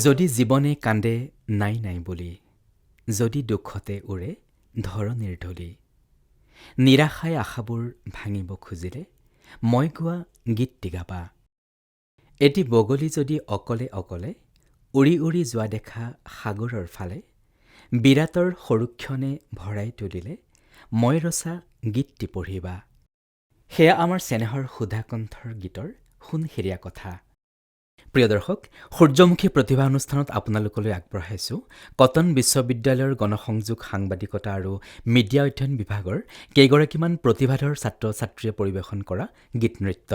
যদি জীৱনে কান্দে নাই নাই বুলি, যদি দুখতে উৰে ধৰণীৰ ধূলি, নিৰাশাই আশাবোৰ ভাঙিব খুজিলে মই গোৱা গীতটি গাবা। এটি বগলী যদি অকলে অকলে উৰি উৰি যোৱা দেখা সাগৰৰ ফালে, বিৰাটৰ সৰুক্ষণে ভৰাই তুলিলে মই ৰচা গীতটি পঢ়িবা। সেয়া আমাৰ চেনেহৰ সুধাকণ্ঠৰ গীতৰ সোণসেৰীয়া কথা। প্ৰিয় দৰ্শক, সূৰ্যমুখী প্ৰতিভা অনুষ্ঠানত আপোনালোকলৈ আগবঢ়াইছোঁ কটন বিশ্ববিদ্যালয়ৰ গণসংযোগ, সাংবাদিকতা আৰু মিডিয়া অধ্যয়ন বিভাগৰ কেইগৰাকীমান প্ৰতিভাধৰ ছাত্ৰ ছাত্ৰীয়ে পৰিৱেশন কৰা গীত নৃত্য।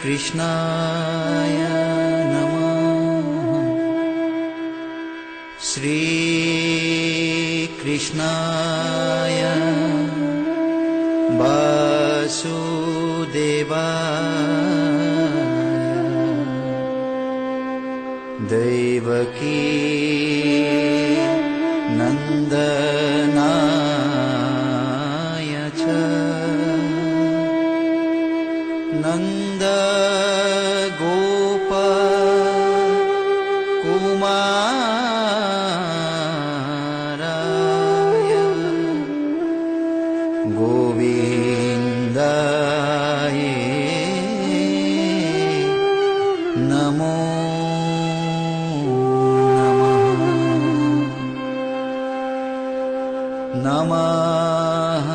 कृष्णाय नमः। श्रीकृष्णाय वासुदेवाय देवकी नन्दनाय च नन्द गोप कुमाराय गोविन्दाय नमो नमः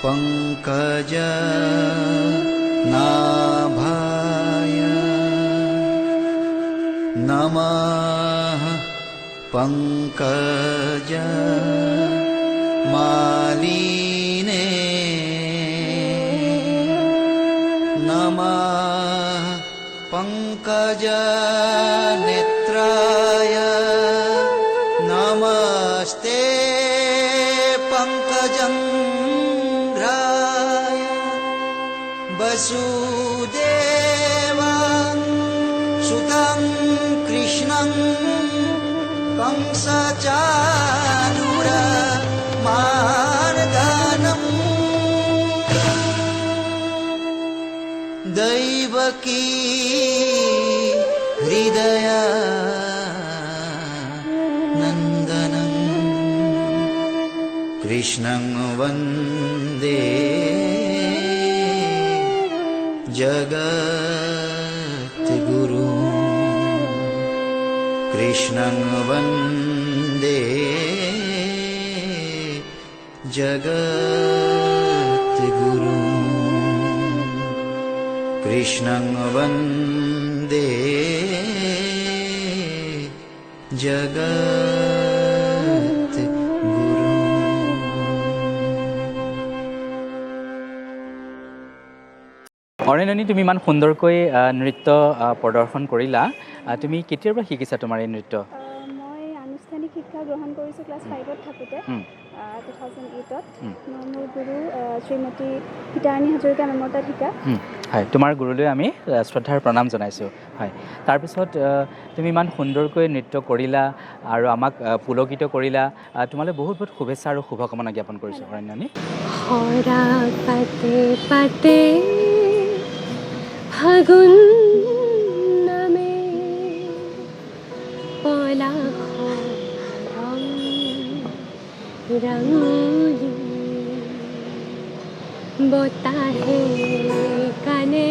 पंकज नाभाय नमः पंकज मालिने नमः पंकज नेत्राय नमस्ते पंकजंघ्राय वसुदेवं सुतं कृष्णं कंसचाणूरमर्दनं दैवकी हृदय नन्दनं कृष्णं वन्दे जगद्गुरु कृष्णं वन्दे जगद्गुरु कृष्णं वन्दे जगद्गुरु। অৰেণনি, তুমি ইমান সুন্দৰকৈ নৃত্য প্ৰদৰ্শন কৰিলা। তুমি কেতিয়াৰ পৰা শিকিছা তোমাৰ এই নৃত্য? মই আনুষ্ঠানিক শিক্ষা গ্ৰহণ কৰিছোঁ ক্লাছ 5ত থাকোঁতে। 2008ত মই মোৰ গুৰু শ্ৰীমতী সীতাৰাণী হাজৰিকা মেমৰ তাত শিকা। হয়, তোমাৰ গুৰুলৈ আমি শ্ৰদ্ধাৰ প্ৰণাম জনাইছোঁ। হয়, তাৰপিছত তুমি ইমান সুন্দৰকৈ নৃত্য কৰিলা আৰু আমাক পুলকিত কৰিলা। তোমালৈ বহুত বহুত শুভেচ্ছা আৰু শুভকামনা জ্ঞাপন কৰিছোঁ অৰণ্যনী। হৰা পাতে পাতে ফাগুন নামে পলাশৰ ৰং ৰাঙলী বতাহে কানে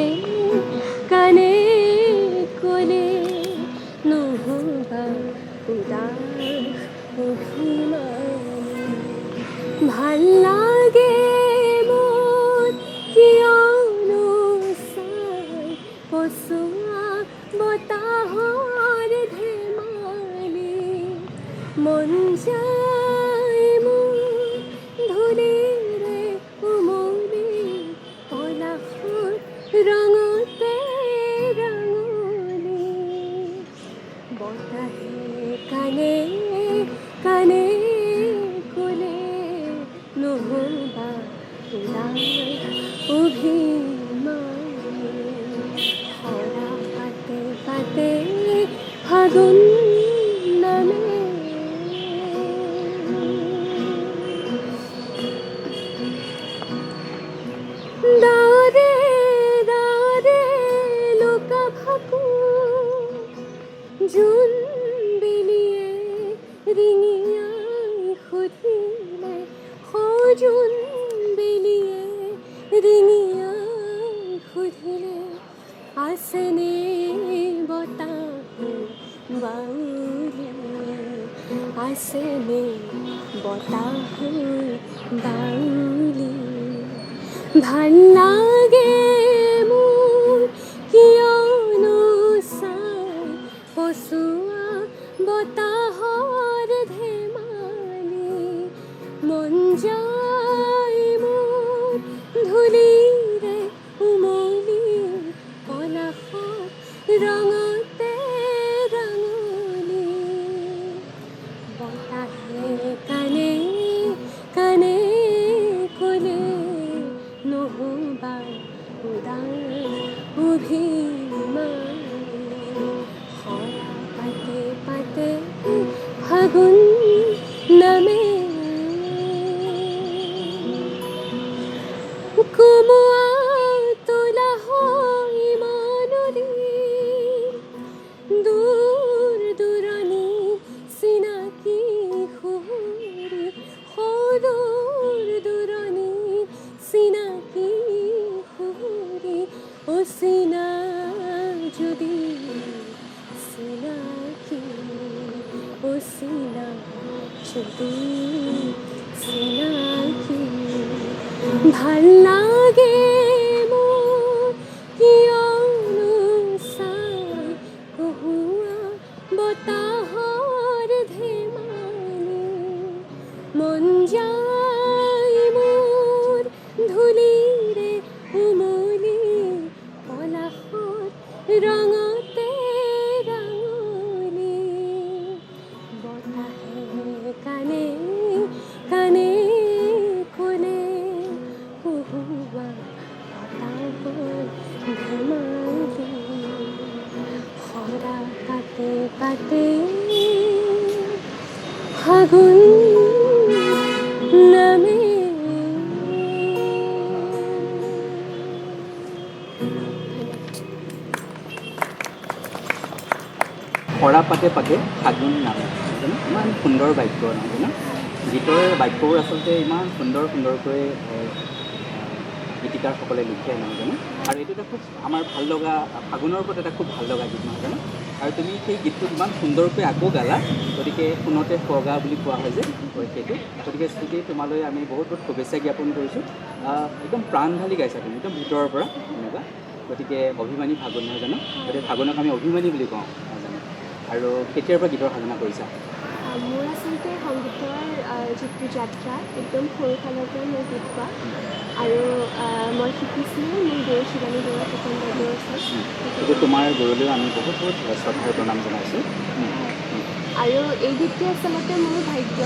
কানে কলে নহবা উদাস অভিমানী ভাল লাগে মোৰ কিয়নো চাই পচোৱা বতাহৰ ধেমালি মন যায় মোৰ ধূলিৰে উমলি পলাশৰ ৰঙতে ৰাঙলী বতাহে কানে কানে কলে নহবা উদাস অভিমানী হৰা পাতে পাতে ফাগুন নামে দাৰে দাৰে লুকা ভাকু জোন বেলিয়ে ৰিঙিয়াই সুধিলে সজোন বেলিয়ে ৰিঙিয়াই সুধিলে আছেনে বতাহ বাউলি আছেনে বতাহ বাউলি ভাল লাগে মোৰ কিয়নো চাই পচোৱা বতাহৰ ধেমালি মন যায় মোৰ ধূলিৰে উমলি পলাশৰ ৰঙতে ৰাঙলী বতাহে কানে কানে কলে নহবা উদাস অভিমানী হৰা পাতে পাতে ফাগুন নামে কুমুৱা তোলা হয় মানদী দূৰ দূৰণি চিনাকি সুৰি সদূৰ দূৰণি চিনাকি সুৰি অচিনা যদি চিনাকি অচিনা যদি চিনাকি ভাল লাগে মোৰ কিয়নো চাই কহুৱা বতাহৰ ধেমালি মন যায় মোৰ ধূলিৰে উমলি পলাশৰ ৰঙতে ৰাঙলী বতাহে কানে কানে কলে কহুৱা বতাহৰ ধেমালি হৰা পাতে পাতে ফাগুন নামে হৰা পাতে পাতে ফাগুন নামে ইমান সুন্দৰ বাক্য নহয় জানো গীতৰ বাক্যবোৰ আচলতে ইমান সুন্দৰ সুন্দৰকৈ গীতিকাৰসকলে লিখে নহয় জানো আৰু এইটো এটা খুব আমাৰ ভাল লগা ফাগুনৰ ওপৰত এটা খুব ভাল লগা গীত নহয় জানো আৰু তুমি সেই গীতটোত ইমান সুন্দৰকৈ আকৌ গালা গতিকে শুনতে সুৱগা বুলি কোৱা হয় যে সেইটো গতিকে স্মৃতি তোমালৈ আমি বহুত বহুত শুভেচ্ছা জ্ঞাপন কৰিছোঁ একদম প্ৰাণ ঢালি গাইছা তুমি একদম ভিতৰৰ পৰা এনেকুৱা গতিকে অভিমানী ফাগুন নহয় জানো গতিকে ফাগুনক আমি অভিমানী বুলি কওঁ নহয় জানো আৰু কেতিয়াৰ পৰা গীতৰ সাধনা কৰিছা মোৰ আচলতে সংগীতৰ যিটো যাত্ৰা একদম সৰুকালৰ পৰা মই গীত গোৱা আৰু মই শিকিছিলোঁ মোৰ গুৰু শিৱানী বৰুৱা ফুকন বাইদেউৰ ওচৰত গতিকে তোমাৰ গুৰুলৈও আমি বহুত বহুত শ্ৰদ্ধাৰ প্ৰণাম জনাইছোঁ আৰু এই গীতটো আচলতে মোৰ ভাগ্য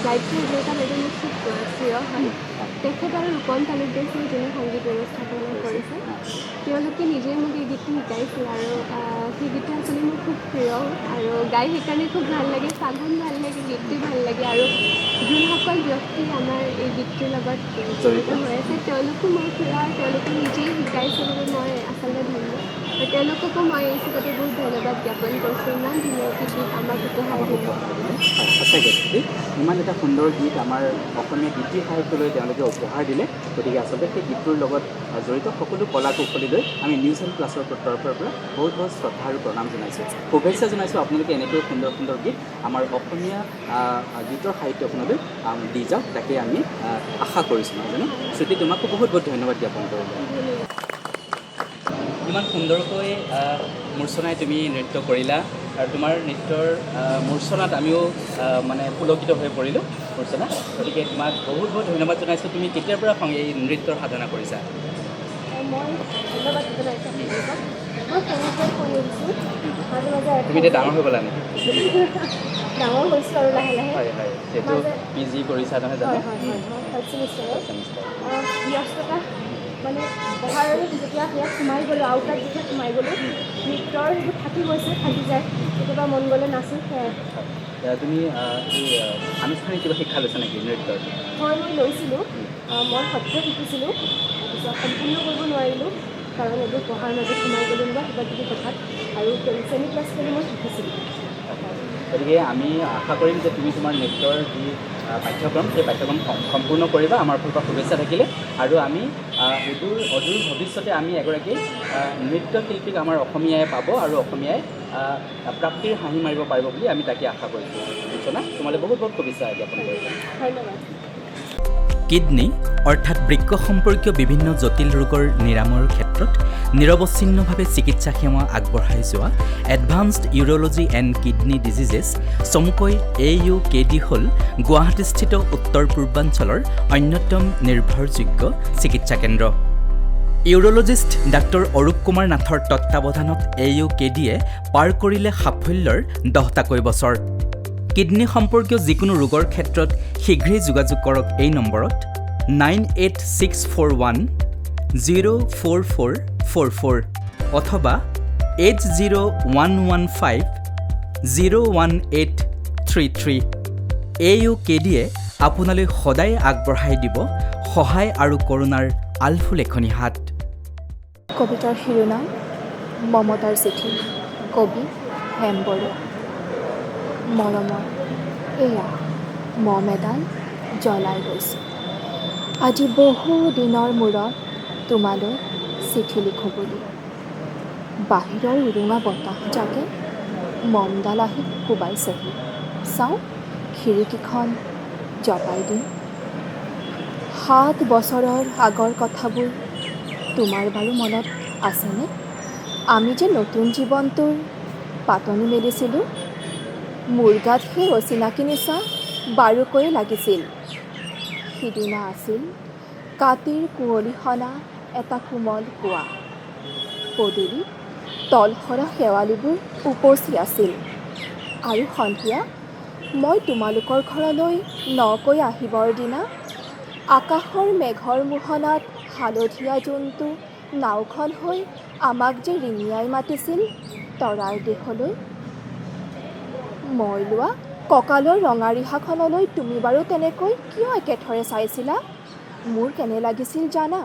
গায়ত্ৰী হাজৰিকা বাইদেউ মোৰ খুব প্ৰিয় হয় তেখেত আৰু ৰূপম তালুকদাৰ যোনে সংগীত ব্যৱস্থাপনা কৰিছে তেওঁলোকে নিজেই মোক এই গীতটো শিকাইছিল আৰু সেই গীতটো আচলতে মোৰ খুব প্ৰিয় আৰু গাই সেইকাৰণে খুব ভাল লাগে চাগুন ভাল লাগে গীতটো ভাল লাগে আৰু যোনসকল ব্যক্তি আমাৰ এই গীতটোৰ লগত জড়িত হৈ আছে তেওঁলোকো মোৰ প্ৰিয় আৰু তেওঁলোকে নিজেই শিকাইছে বাবে মই আচলতে ধন্য আৰু তেওঁলোককো মই এই হিচাপতে বহুত ধন্যবাদ জ্ঞাপন কৰিছোঁ ইমান ধুনীয়াকৈ গীত আমাক উপহাৰ দিলে সঁচাকৈ ইমান এটা সুন্দৰ গীত আমাৰ অসমীয়া গীতি সাহিত্যলৈ তেওঁলোকে উপহাৰ দিলে গতিকে আচলতে সেই গীতটোৰ লগত জড়িত সকলো কলা কৌশলীলৈ আমি নিউজ এণ্ড প্লাছৰ তৰফৰ পৰা বহুত বহুত শ্ৰদ্ধা আৰু প্ৰণাম জনাইছোঁ শুভেচ্ছা জনাইছোঁ আপোনালোকে এনেকৈ সুন্দৰ সুন্দৰ গীত আমাৰ অসমীয়া গীতৰ সাহিত্যখনলৈ দি যাওক তাকে আমি আশা কৰিছোঁ নহয় জানো শ্ৰুতি তোমাকো বহুত বহুত ধন্যবাদ জ্ঞাপন কৰিলোঁ ইমান সুন্দৰকৈ মূৰ্ছনাই তুমি নৃত্য কৰিলা আৰু তোমাৰ নৃত্যৰ মূৰ্ছনাত আমিও মানে পুলকিত হৈ পৰিলোঁ মূৰ্ছনা গতিকে তোমাক বহুত বহুত ধন্যবাদ জনাইছোঁ তুমি কেতিয়াৰ পৰা এই নৃত্যৰ সাধনা কৰিছা মই ধন্যবাদ জনাইছোঁ মই সৰুৰ পৰা কৰি আহিছোঁ মাজে মাজে তুমি এতিয়া ডাঙৰ হৈ গ'লা নেকি ডাঙৰ হৈছোঁ আৰু লাহে লাহে হয় হয় যিহেতু পি জি কৰিছা নহয় জানো থাৰ্ড ছেমিষ্টাৰত ব্যস্ততা মানে পঢ়াৰ যেতিয়া সেয়া সোমাই গ'লোঁ আউটাৰ যেতিয়া সোমাই গ'লোঁ নৃত্যৰ সেইবোৰ থাকি গৈছে থাকি যায় কেতিয়াবা মন গ'লে নাচোঁ সেয়াই তুমি এই আনুষ্ঠানিক কিবা শিক্ষা লৈছা নেকি নৃত্যৰ হয় মই লৈছিলোঁ মই সত্ৰীয়া শিকিছিলোঁ তাৰপিছত সম্পূৰ্ণ কৰিব নোৱাৰিলোঁ কাৰণ এইবোৰ পঢ়াৰ মাজত সোমাই গ'লোঁ বা কিবা কিবি কথাত আৰু চেমি ক্লাছ কৰি মই শিকিছিলোঁ গতিকে আমি আশা কৰিম যে তুমি তোমাৰ নৃত্যৰ যি পাঠ্যক্ৰম সেই পাঠ্যক্ৰম সম্পূৰ্ণ কৰিবা আমাৰ ফালৰ পৰা শুভেচ্ছা থাকিলে আৰু আমি অদূৰ ভৱিষ্যতে আমি এগৰাকী নৃত্যশিল্পীক আমাৰ অসমীয়াই পাব আৰু অসমীয়াই প্ৰাপ্তিৰ হাঁহি মাৰিব পাৰিব বুলি আমি তাকে আশা কৰিছোঁ বুজিছানে তোমালৈ বহুত বহুত শুভেচ্ছা জ্ঞাপন কৰিছোঁ ধন্যবাদ কিডনী অৰ্থাৎ বৃক্ক সম্পৰ্কীয় বিভিন্ন জটিল ৰোগৰ নিৰাময়ৰ ক্ষেত্ৰত নিৰৱচ্ছিন্নভাৱে চিকিৎসা সেৱা আগবঢ়াই যোৱা advanced urology and kidney diseases চমুকৈ AUKD হ'ল গুৱাহাটীস্থিত উত্তৰ পূৰ্বাঞ্চলৰ অন্যতম নিৰ্ভৰযোগ্য চিকিৎসা কেন্দ্ৰ ইউৰলজিষ্ট ডাক্তৰ অৰূপ কুমাৰ নাথৰ তত্ত্বাৱধানত AUKDয়ে পাৰ কৰিলে সাফল্যৰ 10টাকৈ বছৰ কিডনী সম্পৰ্কীয় যিকোনো ৰোগৰ ক্ষেত্ৰত শীঘ্ৰেই যোগাযোগ কৰক এই নম্বৰত 9864104444 অথবা 8011501833 AUKDয়ে আপোনালৈ সদায় আগবঢ়াই দিব সহায় আৰু কৰুণাৰ আলফুলেখনি হাত কবিতাৰ শিৰোনাম মমতাৰ চিঠি কবি হেম বৰুৱা মৰমৰ এয়া মম এডাল জ্বলাই গৈছে আজি বহু দিনৰ মূৰত তোমালৈ চিঠি লিখোঁ বুলি বাহিৰৰ উৰুঙা বতাহজাকে মমডাল আহি কোবাইছেহি চাওঁ খিৰিকীখন জপাই দিম 7 বছৰৰ আগৰ কথাবোৰ তোমাৰ বাৰু মনত আছেনে আমি যে নতুন জীৱনটোৰ পাতনি মেলিছিলোঁ মোৰ গাত সেই অচিনাকি নিচা বাৰুকৈ লাগিছিল সিদিনা আছিল কাতিৰ কুঁৱলীসনা এটা কোমল কুঁৱা পদূলিত তলসৰা শেৱালিবোৰ উপচি আছিল আৰু সন্ধিয়া মই তোমালোকৰ ঘৰলৈ নকৈ আহিবৰ দিনা আকাশৰ মেঘৰ মোহনাত হালধীয়া জোনটো নাওখন হৈ আমাক যে ৰিঙিয়াই মাতিছিল তৰাৰ দেশলৈ মই লোৱা কঁকালৰ ৰঙা ৰিহাখনলৈ তুমি বাৰু তেনেকৈ কিয় একেথৰে চাইছিলা মোৰ কেনে লাগিছিল জানা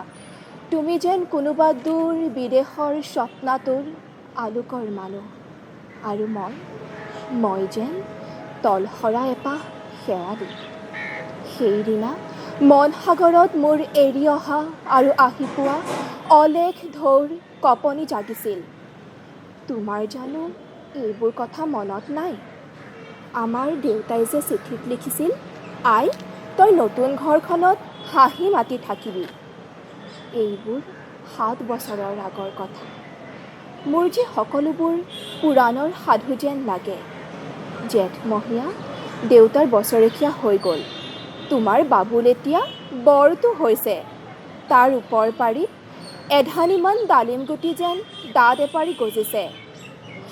তুমি যেন কোনোবা দূৰ বিদেশৰ স্বপ্নাতুৰ আলোকৰ মানুহ আৰু মই যেন তলসৰা এপাহ শেৱালি সেইদিনা মন সাগৰত মোৰ এৰি অহা আৰু আহি পোৱা অলেখ ঢৌৰ কঁপনি জাগিছিল তোমাৰ জানো এইবোৰ কথা মনত নাই আমাৰ দেউতাই যে চিঠিত লিখিছিল আই তই নতুন ঘৰখনত হাঁহি মাতি থাকিবি এইবোৰ 7 বছৰৰ আগৰ কথা মোৰ যে সকলোবোৰ পুৰাণৰ সাধু যেন লাগে জেঠমহীয়া দেউতাৰ বছৰেকীয়া হৈ গ'ল তোমাৰ বাবুল এতিয়া বৰটো হৈছে তাৰ ওপৰ পাৰি এধানিমান ডালিম গুটি যেন দাঁত এপাৰি গজিছে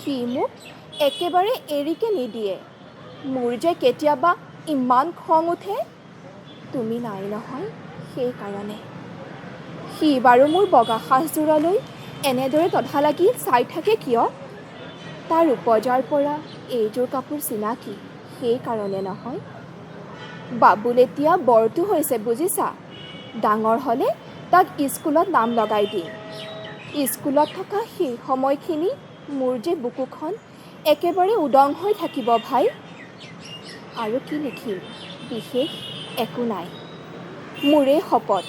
সি মোক একেবাৰে এৰিকে নিদিয়ে। মোৰ যে কেতিয়াবা ইমান খং উঠে, তুমি নাই নহয় সেইকাৰণে। সি বাৰু মোৰ বগা সাজযোৰলৈ এনেদৰে তধা লাগি চাই থাকে কিয়? তাৰ উপজাৰ পৰা এইযোৰ কাপোৰ চিনাকি সেইকাৰণে নহয়। বাবুল এতিয়া বৰটো হৈছে বুজিছা। ডাঙৰ হ'লে তাক স্কুলত নাম লগাই দিম। স্কুলত থকা সেই সময়খিনি মোৰ যে বুকুখন একেবাৰে উদং হৈ থাকিব ভাই। আৰু কি লিখিম, বিশেষ একো নাই। মোৰে শপত,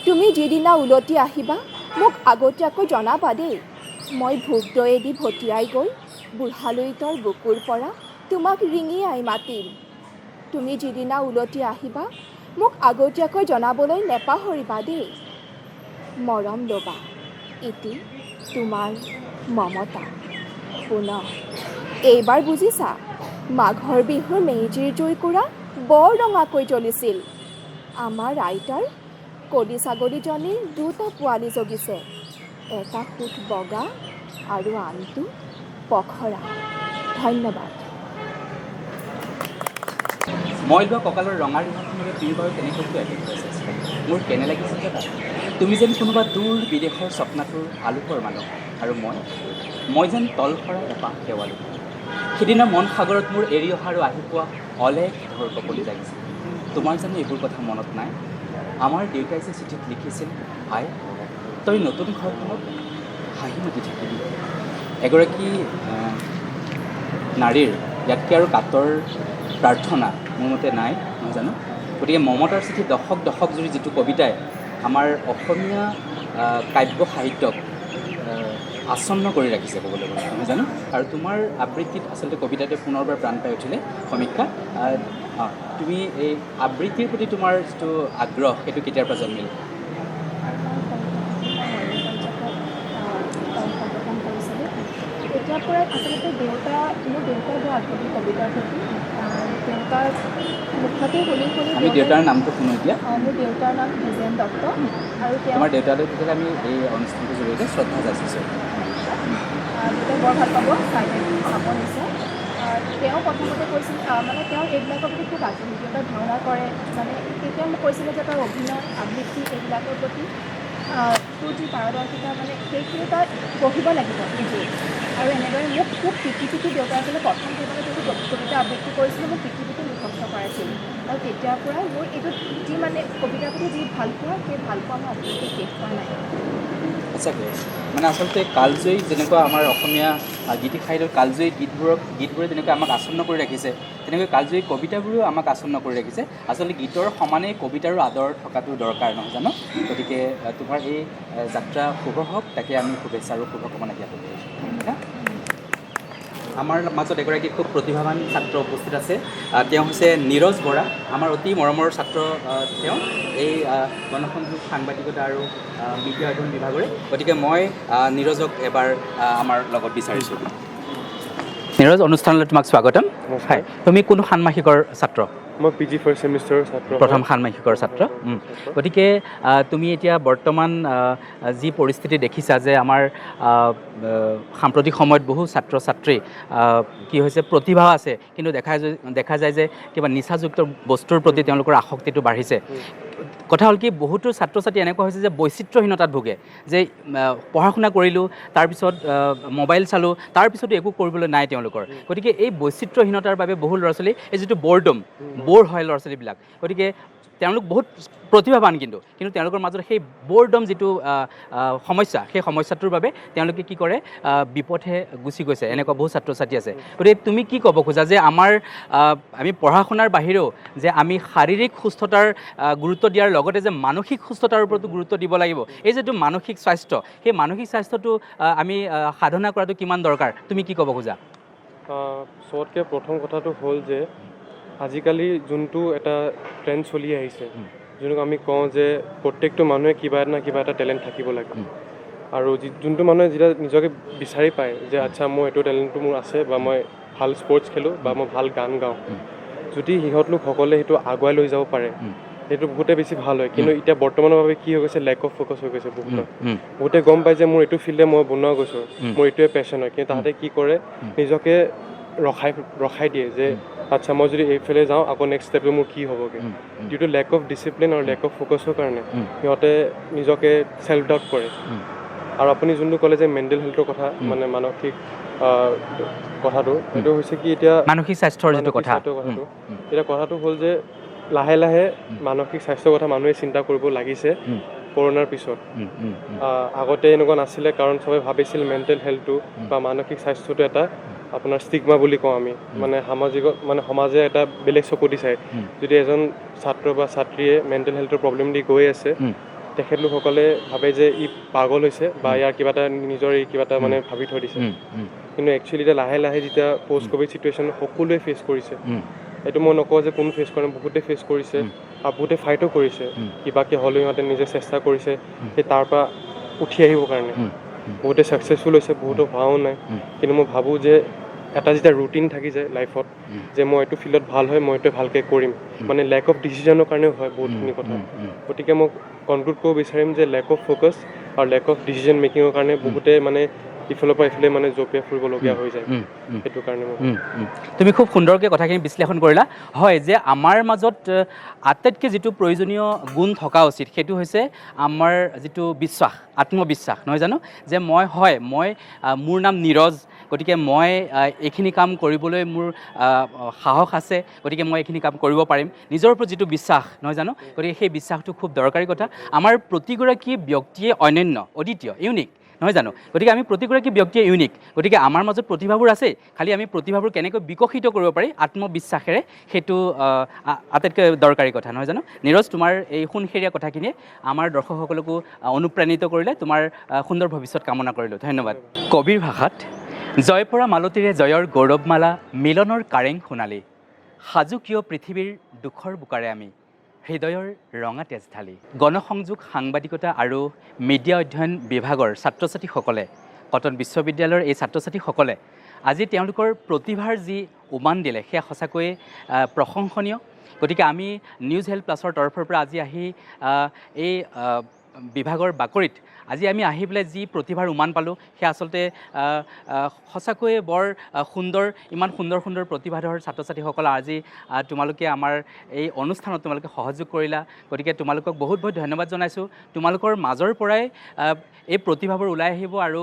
তুমি যিদিনা উলটি আহিবা মোক আগতীয়াকৈ জনাবা দেই। মই ভোগ দৈয়েদি ভটিয়াই গৈ বুঢ়ালুইতৰ বুকুৰ পৰা তোমাক ৰিঙিয়াই মাতিম। তুমি যিদিনা উলটি আহিবা মোক আগতীয়াকৈ জনাবলৈ নেপাহৰিবা দেই। মৰম ল'বা। ইতি তোমাৰ মমতা। পুনঃ এইবাৰ বুজিছা, মাঘৰ বিহুৰ মেজিৰ জুইকুৰা বৰ ৰঙাকৈ জ্বলিছিল। আমাৰ আইতাৰ কলি ছাগলীজনীৰ 2টা পোৱালি জগিছে। এটা সুত বগা আৰু আনটো পখৰা। ধন্যবাদ। মই লোৱা কঁকালৰ ৰঙা ৰিহাখনলৈ তুমি বাৰু কেনেকৈ এটেক কৰিছে? মোৰ কেনে লাগিছিল যে তাত তুমি যেন কোনোবা দূৰ বিদেশৰ স্বপ্নাটোৰ আলোকৰ মানুহ, আৰু মই যেন তলসৰা এপাহ দেৱালো। সিদিনা মন সাগৰত মোৰ এৰি অহা আৰু আহি পোৱা অলেখ ঢৌৰ কপলি লাগিছিল। তোমাৰ জানো এইবোৰ কথা মনত নাই? আমাৰ দেউতাই যে চিঠিত লিখিছিল, আই তই নতুন ঘৰখনত হাঁহি মাতি থাকিবি। এগৰাকী নাৰীৰ ইয়াতকৈ আৰু কাতৰ প্ৰাৰ্থনা মোৰ মতে নাই, নহয় জানো? গতিকে মমতাৰ চিঠি দশক দশক জুৰি যিটো কবিতাই আমাৰ অসমীয়া কাব্য সাহিত্যক আচ্ছন্ন কৰি ৰাখিছে ক'বলৈ গ'লে, নহয় জানো? আৰু তোমাৰ আবৃত্তিত আচলতে কবিতাটোৱে পুনৰবাৰ প্ৰাণ পাই উঠিলে। সমীক্ষা, তুমি এই আবৃত্তিৰ প্ৰতি তোমাৰ যিটো আগ্ৰহ সেইটো কেতিয়াৰ পৰা জন্মিল? তেতিয়াৰ পৰাই আচলতে মোৰ দেউতা বৰ আগ্ৰহী কবিতাৰ প্ৰতি। দেউতাৰ মুখতে শুনি আমি দেউতাৰ নামটো শুনো এতিয়া। মোৰ দেউতাৰ নাম হিজেন দত্ত। আৰু আমাৰ দেউতালৈ তেতিয়াহ'লে আমি এই অনুষ্ঠানটোৰ জৰিয়তে শ্ৰদ্ধা যাচিছোঁ। দেউতাই বৰ ভাল পাব চাব নিশ্চয়। তেওঁ প্ৰথমতে কৈছিল, মানে তেওঁ এইবিলাকৰ প্ৰতি খুব আগ্ৰহী। দেউতাই ভাওনা কৰে, মানে তেতিয়া মোক কৈছিলে যে তাৰ অভিনয় আবৃত্তি এইবিলাকৰ প্ৰতি তোৰ যি পাৰদৰ্শিতা, মানে সেইখিনি তই গঢ়িব লাগিব নিজেই। আৰু এনেদৰে মোক খুব পিটি দেউতাই আচলতে প্ৰথম কেইবাটা যিটো কবিতা আবৃত্তি কৰিছিলোঁ, মোক পিটি মুখস্থ কৰাইছিল। আৰু তেতিয়াৰ পৰাই মোৰ এইটো যি মানে কবিতাৰ প্ৰতি যি ভাল পোৱা, সেই ভাল পোৱা মই আজিলৈকে শেষ হোৱা নাই। সঁচাকৈ মানে আচলতে কালজয়ী যেনেকুৱা আমাৰ অসমীয়া গীতি সাহিত্যৰ কালজয়ী গীতবোৰে যেনেকৈ আমাক আচ্ছন্ন কৰি ৰাখিছে, তেনেকৈ কালজয়ী কবিতাবোৰেও আমাক আচ্ছন্ন কৰি ৰাখিছে। আচলতে গীতৰ সমানেই কবিতাৰো আদৰ থকাটো দৰকাৰ, নহয় জানো? গতিকে তোমাৰ এই যাত্ৰা শুভ হওক, তাকে আমি শুভেচ্ছা আৰু শুভকামনা জ্ঞাপন কৰিছোঁ। আমাৰ মাজত এগৰাকী খুব প্ৰতিভাৱান ছাত্ৰ উপস্থিত আছে। তেওঁ হৈছে নীৰজ বৰা, আমাৰ অতি মৰমৰ ছাত্ৰ। তেওঁ এই গণসংযোগ, সাংবাদিকতা আৰু মিডিয়া অধ্যয়ন বিভাগৰে। গতিকে মই নীৰজক এবাৰ আমাৰ লগত বিচাৰিছোঁ। নীৰজ, অনুষ্ঠানলৈ তোমাক স্বাগতম। হয়, তুমি কোন ষান্মাসিকৰ ছাত্ৰ? মই PG ফাৰ্ষ্ট ছেমিষ্টাৰৰ ছাত্ৰ। প্ৰথম ষান্মাসিকৰ ছাত্ৰ। গতিকে তুমি এতিয়া বৰ্তমান যি পৰিস্থিতি দেখিছা যে আমাৰ সাম্প্ৰতিক সময়ত বহু ছাত্ৰ ছাত্ৰী কি হৈছে, প্ৰতিভা আছে কিন্তু দেখা যায় যে কিবা নিচাযুক্ত বস্তুৰ প্ৰতি তেওঁলোকৰ আসক্তিটো বাঢ়িছে। কথা হ'ল কি, বহুতো ছাত্ৰ ছাত্ৰী এনেকুৱা হৈছে যে বৈচিত্ৰ্যহীনতাত ভোগে, যে পঢ়া শুনা কৰিলোঁ, তাৰপিছত মোবাইল চালোঁ, তাৰপিছতো একো কৰিবলৈ নাই তেওঁলোকৰ। গতিকে এই বৈচিত্ৰ্যহীনতাৰ বাবে বহু ল'ৰা ছোৱালী এই যিটো বৰ হয় ল'ৰা ছোৱালীবিলাক। গতিকে তেওঁলোক বহুত প্ৰতিভাৱান, কিন্তু তেওঁলোকৰ মাজত সেই বৰডম যিটো সমস্যা, সেই সমস্যাটোৰ বাবে তেওঁলোকে কি কৰে, বিপথে গুচি গৈছে। এনেকুৱা বহু ছাত্ৰ ছাত্ৰী আছে। গতিকে তুমি কি ক'ব খোজা যে আমি পঢ়া শুনাৰ বাহিৰেও যে আমি শাৰীৰিক সুস্থতাৰ গুৰুত্ব দিয়াৰ লগতে যে মানসিক সুস্থতাৰ ওপৰতো গুৰুত্ব দিব লাগিব, এই যিটো মানসিক স্বাস্থ্য, সেই মানসিক স্বাস্থ্যটো আমি সাধনা কৰাটো কিমান দৰকাৰ, তুমি কি ক'ব খোজা? চবতকৈ প্ৰথম কথাটো হ'ল যে আজিকালি যোনটো এটা ট্ৰেণ্ড চলি আহিছে, যোনটো আমি কওঁ যে প্ৰত্যেকটো মানুহে কিবা এটা টেলেণ্ট থাকিব লাগে। আৰু যোনটো মানুহে যেতিয়া নিজকে বিচাৰি পায় যে আচ্ছা মোৰ এইটো টেলেণ্টটো মোৰ আছে, বা মই ভাল স্পৰ্টছ খেলোঁ, বা মই ভাল গান গাওঁ, যদি সিহঁত লোকসকলে সেইটো আগুৱাই লৈ যাব পাৰে, সেইটো বহুতে বেছি ভাল হয়। কিন্তু এতিয়া বৰ্তমানৰ বাবে কি হৈ গৈছে, লেক অফ ফ'কাছ হৈ গৈছে বহুতে গম পায় যে মোৰ এইটো ফিল্ডে মই বনোৱা গৈছোঁ, মোৰ এইটোৱে পেশ্যন হয়, কিন্তু তাহাঁতে কি কৰে, নিজকে ৰখাই দিয়ে যে আচ্ছা মই যদি এইফালে যাওঁ আকৌ নেক্সট ষ্টেপটো মোৰ কি হ'বগৈ due to lack of discipline আৰু লেক অফ ফ'কাছৰ কাৰণে সিহঁতে নিজকে ছেল্ফ ডাউট কৰে আৰু আপুনি যোনটো ক'লে যে মেণ্টেল হেল্থৰ কথা মানে মানসিক কথাটো সেইটো হৈছে কি এতিয়া মানসিক স্বাস্থ্যৰ যিটো কথা কথাটো এতিয়া কথাটো হ'ল যে লাহে লাহে মানসিক স্বাস্থ্যৰ কথা মানুহে চিন্তা কৰিব লাগিছে কৰোণাৰ পিছত আগতে এনেকুৱা নাছিলে কাৰণ চবে ভাবিছিল মেণ্টেল হেল্থটো বা মানসিক স্বাস্থ্যটো এটা আপোনাৰ ষ্টিগমা বুলি কওঁ আমি মানে সমাজে এটা বেলেগ চকু দি চায় যদি এজন ছাত্ৰ বা ছাত্ৰীয়ে মেণ্টেল হেল্থৰ প্ৰব্লেম দি গৈ আছে তেখেতলোকসকলে ভাবে যে ই পাগল হৈছে বা ইয়াৰ কিবা এটা নিজৰ কিবা এটা মানে ভাবি থৈ দিছে কিন্তু একচুৱেলি এতিয়া লাহে লাহে যেতিয়া পষ্ট ক'ভিড চিটুৱেশ্যন সকলোৱে ফেচ কৰিছে এইটো মই নকওঁ যে কোনো ফেচ কৰে বহুতে ফেচ কৰিছে আৰু বহুতে ফাইটো কৰিছে কিবাকে হ'লেও সিহঁতে নিজে চেষ্টা কৰিছে সেই তাৰ পৰা উঠি আহিবৰ কাৰণে বহুতে ছাকচেছফুল হৈছে বহুতো হোৱাও নাই কিন্তু মই ভাবোঁ যে এটা যেতিয়া ৰুটিন থাকি যায় লাইফত যে মই এইটো ফিল্ডত ভাল হয় মই এইটো ভালকৈ কৰিম মানে লেক অফ ডিচিজনৰ কাৰণেও হয় বহুতখিনি কথা গতিকে মই কনক্লুড কৰিব বিচাৰিম যে লেক অফ ফ'কাছ আৰু লেক অফ ডিচিজন মেকিঙৰ কাৰণে বহুতে মানে ইফালৰ পৰা ইফালে মানে জঁপিয়াই ফুৰিবলগীয়া হৈ যায় সেইটো কাৰণে তুমি খুব সুন্দৰকৈ কথাখিনি বিশ্লেষণ কৰিলা হয় যে আমাৰ মাজত আটাইতকৈ যিটো প্ৰয়োজনীয় গুণ থকা উচিত সেইটো হৈছে আমাৰ যিটো বিশ্বাস আত্মবিশ্বাস নহয় জানো যে মই মোৰ নাম নীৰজ গতিকে মই এইখিনি কাম কৰিবলৈ মোৰ সাহস আছে গতিকে মই এইখিনি কাম কৰিব পাৰিম নিজৰ ওপৰত যিটো বিশ্বাস নহয় জানো গতিকে সেই বিশ্বাসটো খুব দৰকাৰী কথা আমাৰ প্ৰতিগৰাকী ব্যক্তিয়ে অনন্য অদ্বিতীয় ইউনিক নহয় জানো গতিকে আমি প্ৰতিগৰাকী ব্যক্তিয়ে ইউনিক গতিকে আমাৰ মাজত প্ৰতিভাবোৰ আছে খালি আমি প্ৰতিভাবোৰ কেনেকৈ বিকশিত কৰিব পাৰি আত্মবিশ্বাসেৰে সেইটো আটাইতকৈ দৰকাৰী কথা নহয় জানো নীৰজ তোমাৰ এই সোণসেৰীয়া কথাখিনিয়ে আমাৰ দৰ্শকসকলকো অনুপ্ৰাণিত কৰিলে তোমাৰ সুন্দৰ ভৱিষ্যত কামনা কৰিলোঁ ধন্যবাদ কবিৰ ভাষাত জয় পৰা মালতীৰে জয়ৰ গৌৰৱমালা মিলনৰ কাৰেং সোণালী সাজু কিয় পৃথিৱীৰ দুখৰ বোকাৰে আমি হৃদয়ৰ ৰঙা তেজ ঢালি গণসংযোগ সাংবাদিকতা আৰু মিডিয়া অধ্যয়ন বিভাগৰ ছাত্ৰ ছাত্ৰীসকলে কটন বিশ্ববিদ্যালয়ৰ এই ছাত্ৰ ছাত্ৰীসকলে আজি তেওঁলোকৰ প্ৰতিভাৰ যি উমান দিলে সেয়া সঁচাকৈয়ে প্ৰশংসনীয় গতিকে আমি নিউজ হেল্থ প্লাছৰ তৰফৰ পৰা আজি আহি এই বিভাগৰ বাকৰিত আজি আমি আহি পেলাই যি প্ৰতিভাৰ উমান পালোঁ সেয়া আচলতে সঁচাকৈয়ে বৰ সুন্দৰ ইমান সুন্দৰ সুন্দৰ প্ৰতিভাধৰ ছাত্ৰ ছাত্ৰীসকল আজি তোমালোকে আমাৰ এই অনুষ্ঠানত তোমালোকে সহযোগ কৰিলা গতিকে তোমালোকক বহুত বহুত ধন্যবাদ জনাইছোঁ তোমালোকৰ মাজৰ পৰাই এই প্ৰতিভাবোৰ ওলাই আহিব আৰু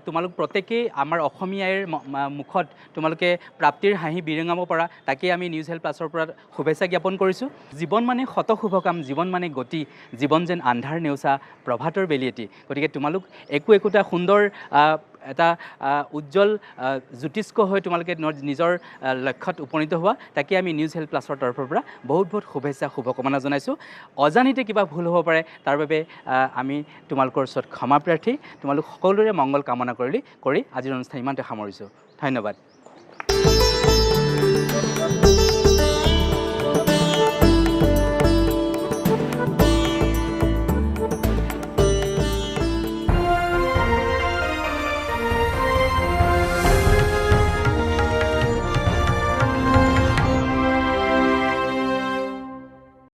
তোমালোক প্ৰত্যেকেই আমাৰ অসমীয়াৰ মুখত তোমালোকে প্ৰাপ্তিৰ হাঁহি বিৰঙাব পৰা তাকেই আমি নিউজ হেল্থ প্লাছৰ পৰা শুভেচ্ছা জ্ঞাপন কৰিছোঁ জীৱন মানে শত শুভকাম জীৱন মানে গতি জীৱন যেন আন্ধাৰ নেওচা প্ৰভাতৰ বেলিয়েটি গতিকে তোমালোক একোটা সুন্দৰ এটা উজ্জ্বল জ্যোতিষ্ক হৈ তোমালোকে নিজৰ লক্ষ্যত উপনীত হোৱা তাকে আমি নিউজ হেল্থ প্লাছৰ তৰফৰ পৰা বহুত বহুত শুভেচ্ছা শুভকামনা জনাইছোঁ অজানিতে কিবা ভুল হ'ব পাৰে তাৰ বাবে আমি তোমালোকৰ ওচৰত ক্ষমা প্ৰাৰ্থী তোমালোক সকলোৰে মংগল কামনা কৰি আজিৰ অনুষ্ঠান ইমানতে সামৰিছোঁ ধন্যবাদ